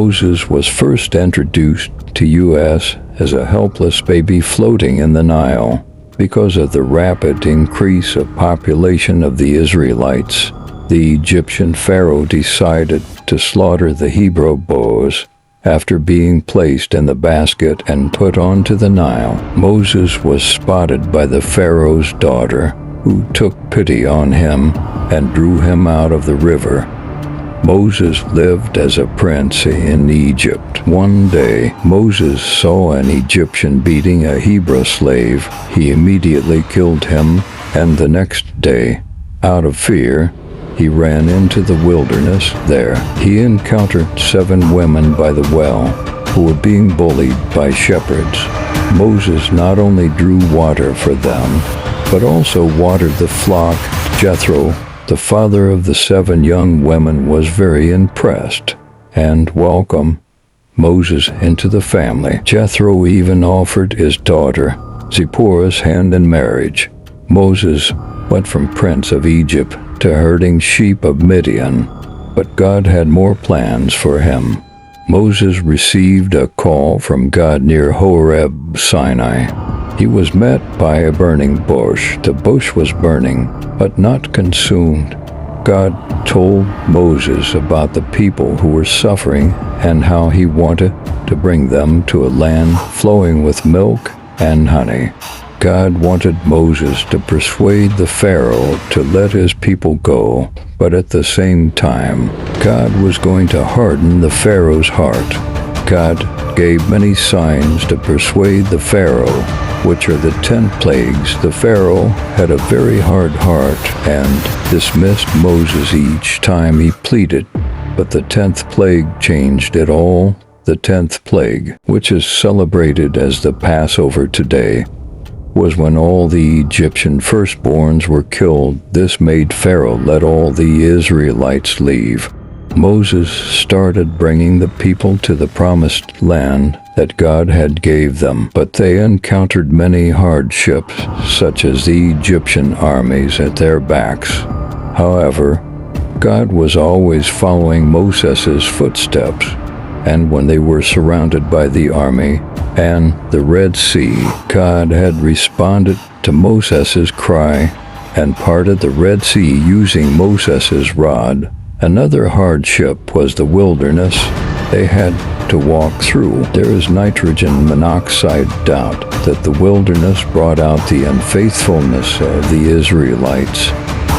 Moses was first introduced to us as a helpless baby floating in the Nile. Because of the rapid increase of population of the Israelites, the Egyptian Pharaoh decided to slaughter the Hebrew boys. After being placed in the basket and put onto the Nile, Moses was spotted by the Pharaoh's daughter, who took pity on him and drew him out of the river. Moses lived as a prince in Egypt. One day, Moses saw an Egyptian beating a Hebrew slave. He immediately killed him, and the next day, out of fear, he ran into the wilderness. There, he encountered 7 women by the well, who were being bullied by shepherds. Moses not only drew water for them, but also watered the flock. Jethro, the father of the 7 young women, was very impressed and welcomed Moses into the family. Jethro even offered his daughter Zipporah's hand in marriage. Moses went from prince of Egypt to herding sheep of Midian, but God had more plans for him. Moses received a call from God near Horeb, Sinai. He was met by a burning bush. The bush was burning, but not consumed. God told Moses about the people who were suffering and how he wanted to bring them to a land flowing with milk and honey. God wanted Moses to persuade the Pharaoh to let his people go, but at the same time, God was going to harden the Pharaoh's heart. God gave many signs to persuade the Pharaoh, which are the 10 plagues. The Pharaoh had a very hard heart and dismissed Moses each time he pleaded, but the 10th plague changed it all. The 10th plague, which is celebrated as the Passover today, was when all the Egyptian firstborns were killed. This made Pharaoh let all the Israelites leave. Moses started bringing the people to the promised land that God had gave them, but they encountered many hardships, such as the Egyptian armies at their backs. However, God was always following Moses' footsteps, and when they were surrounded by the army and the Red Sea, God had responded to Moses' cry and parted the Red Sea using Moses' rod. Another hardship was the wilderness they had to walk through. There is nitrogen monoxide doubt that the wilderness brought out the unfaithfulness of the Israelites.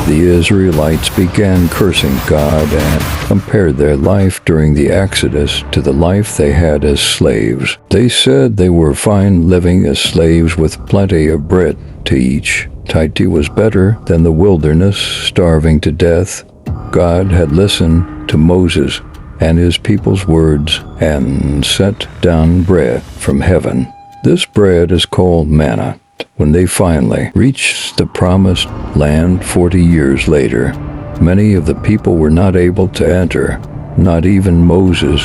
The Israelites began cursing God and compared their life during the Exodus to the life they had as slaves. They said they were fine living as slaves with plenty of bread to eat. It was better than the wilderness, starving to death. God had listened to Moses and his people's words and sent down bread from heaven. This bread is called manna. When they finally reached the promised land 40 years later, many of the people were not able to enter, not even Moses.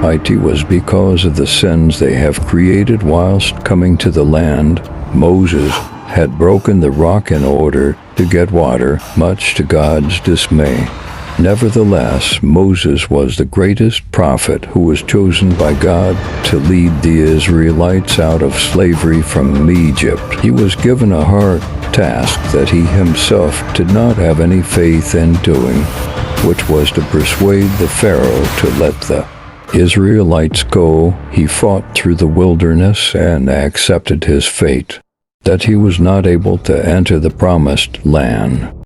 It was because of the sins they have created whilst coming to the land. Moses had broken the rock in order to get water, much to God's dismay. Nevertheless, Moses was the greatest prophet who was chosen by God to lead the Israelites out of slavery from Egypt. He was given a hard task that he himself did not have any faith in doing, which was to persuade the Pharaoh to let the Israelites go. He fought through the wilderness and accepted his fate, that he was not able to enter the promised land.